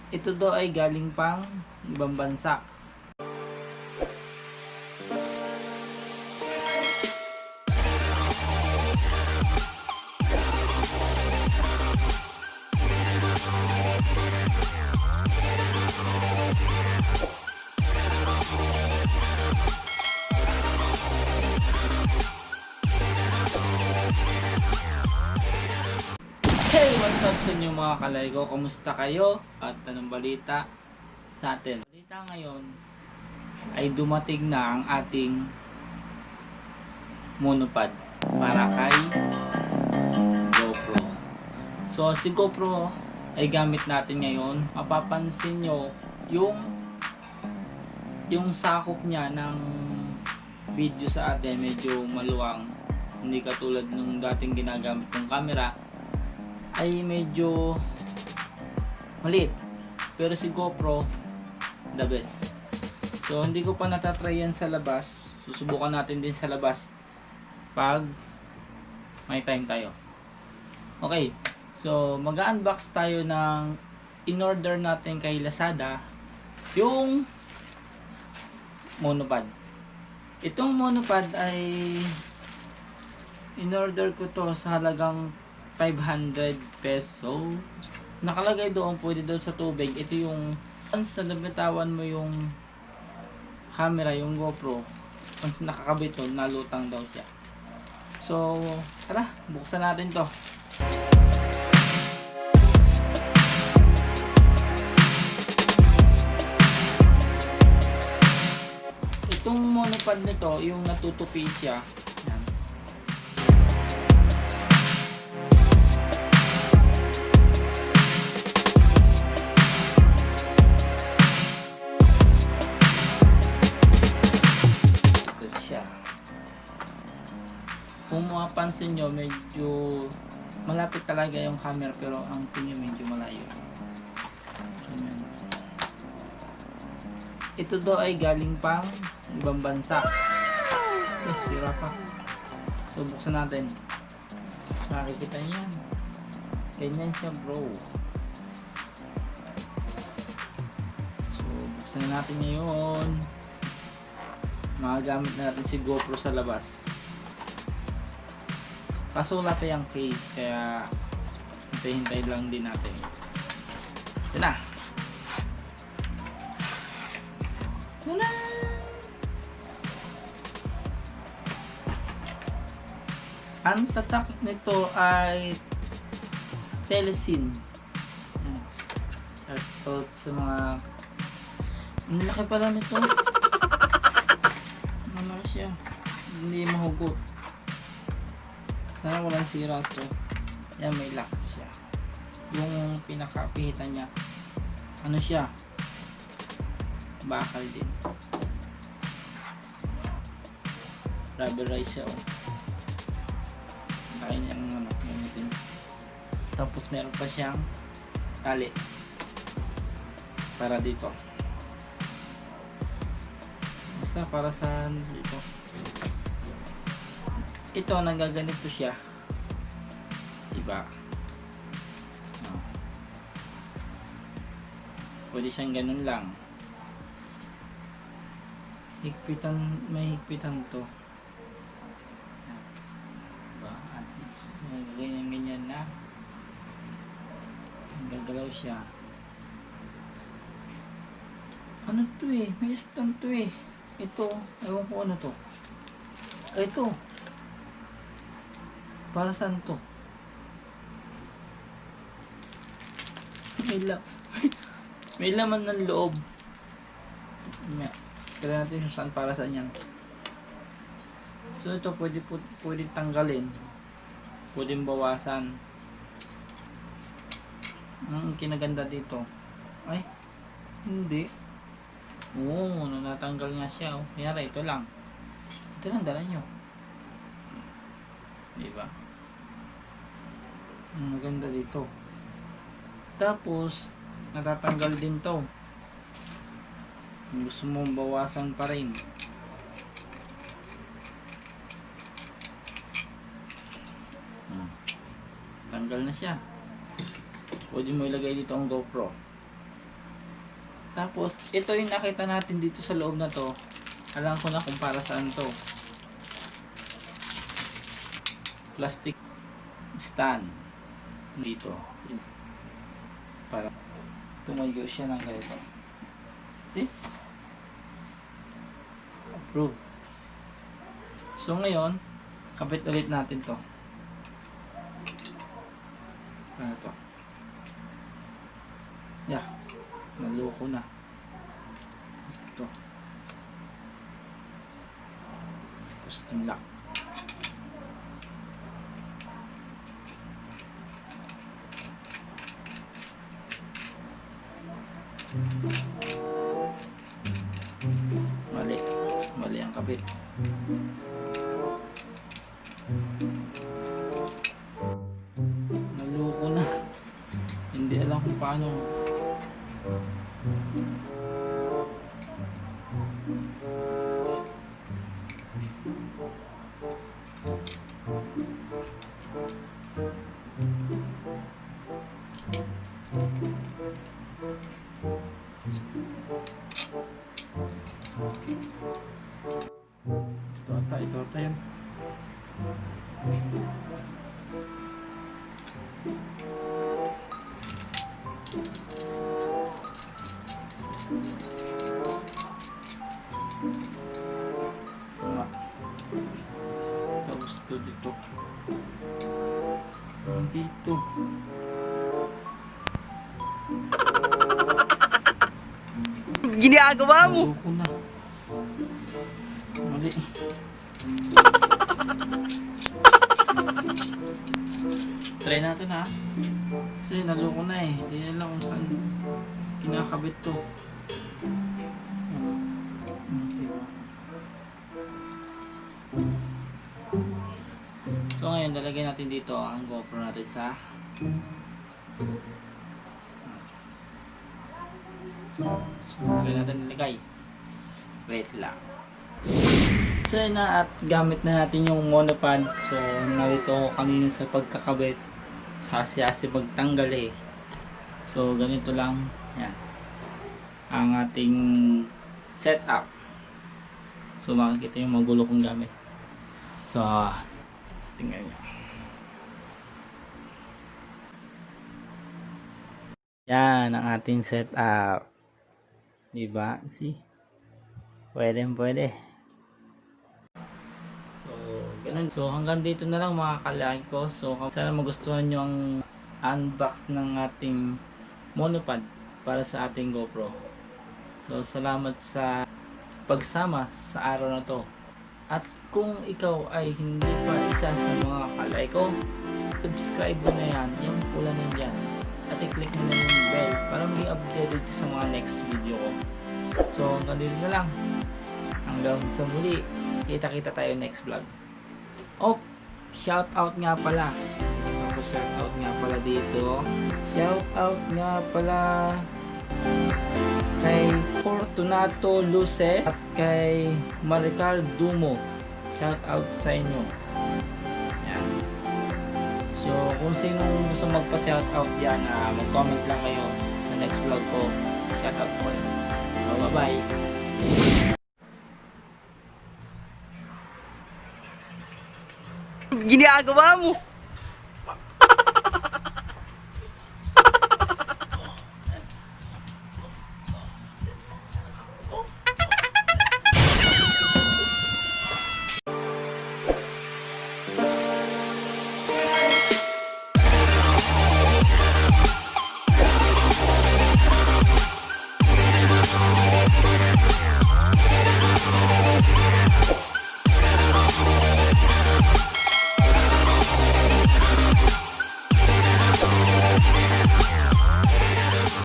Ito daw ay galing pang ibang bansa. Hey, what's up sa inyo mga kalay ko? Kumusta kayo? At anong balita sa atin? Balita ngayon ay dumating na ang ating monopod para kay GoPro. So si GoPro ay gamit natin ngayon. Mapapansin nyo yung sakop niya ng video sa atin medyo maluwang. Hindi katulad nung dating ginagamit ng camera ay medyo maliit, pero si GoPro the best. So hindi ko pa natatry yan sa labas, susubukan natin din sa labas pag may time tayo. Okay, so mag-unbox tayo ng in-order natin kay Lazada, yung monopod. Itong monopod ay in-order ko to sa halagang 500 pesos. Nakalagay doon, pwede doon sa tubig. Ito yung once na nabitawan mo yung camera, yung GoPro, once nakakabit doon, nalutang daw siya. So tara, buksan natin to. Itong monopod nito, yung natutupi siya. Yan. Kung mapapansin nyo, medyo malapit talaga yung camera, pero ang tingin medyo malayo. Ayan. Ito daw ay galing pang ibang bansa. Sira pa. So buksan natin. Makikita niyo yan. Ganyan siya, bro. So buksan natin ngayon. Magagamit natin si GoPro sa labas. Kaso wala tayong case, kaya hintay-hintay lang din natin. Ito na. Wala! Ang tatak nito ay TELESIN. Shoutout sa mga... Ang laki pala nito. Ano siya? Hindi mahugot. Sana walang sira to. Yan, may lock siya. Yung pinakapihitan niya, ano siya, bakal din. Rubberized siya, oh. Kaya niyang ano, gamitin. Tapos meron pa siyang tali para dito. Basta para sa dito. Ito, nagaganito siya. Diba? Pwede siyang ganun lang. Higpitan, may higpitan to. Diba? At ganyan na. Gagalaw siya. Ano to eh? May stand to eh. Ito, ewan ko ano to. Ito. Para saan to? May laman ng loob. Tira natin yung saan, para saan yan. So ito pwede tanggalin. Pwede bawasan. Ang kinaganda dito. Ay, hindi. Oo, natanggal nga siya. Oh. Kaya ito lang. Ito lang dala nyo. Diba? Maganda dito. Tapos natatanggal din to. Kung gusto mong bawasan pa rin. Tanggal na siya. Pwede mo ilagay dito ang GoPro. Tapos, ito yung nakita natin dito sa loob na to. Alam ko na kung para saan to. Plastic stand. Dito. Para tumayo siya ng ganito. See? Approve. So ngayon, kabit ulit natin to. Ano to? Yeah. Naloko na. Ito. Custom lock. Mali ang kabit. Naloko na. Hindi alam kung paano. Ito ata yun. Tapos ito dito. Dito. Ginagawa mo? Ayoko na. Mali. Try natin ha. Kasi naloko na eh. Hindi na lang kung saan kinakabit to. So ngayon lalagay natin dito ang GoPro natin sa lagay natin nilagay. Wait lang. So yun na, at gamit na natin yung monopod. So narito ako kanina sa pagkakabit. Hasi-hasi magtanggal eh. So ganito lang. Yan. Ang ating setup. So makikita yung magulo kong gamit. So tingnan nyo. Yan ang ating setup. Diba? See? Pwede. So, ganun. So, hanggang dito na lang mga kalaki ko. So, sana magustuhan nyo ang unbox ng ating monopod para sa ating GoPro. So, salamat sa pagsama sa araw na to. At kung ikaw ay hindi pa isa sa mga kalaki ko, subscribe mo na yan. Yung pula nandyan. At i-click mo na yung bell para maging updated sa mga next video ko. So hanggang dito na lang. Hanggang sa muli. Kita-kita tayo next vlog. Oh, shout out nga pala. Shout out nga pala dito. Shout out nga pala kay Fortunato Luce at kay Maricar Dumo. Shout out sa inyo. Yan. So, kung sino gusto magpa-shoutout yan, mag-comment lang kayo sa next vlog ko. Shoutout ko rin. So, bye-bye. Ginagawa mo?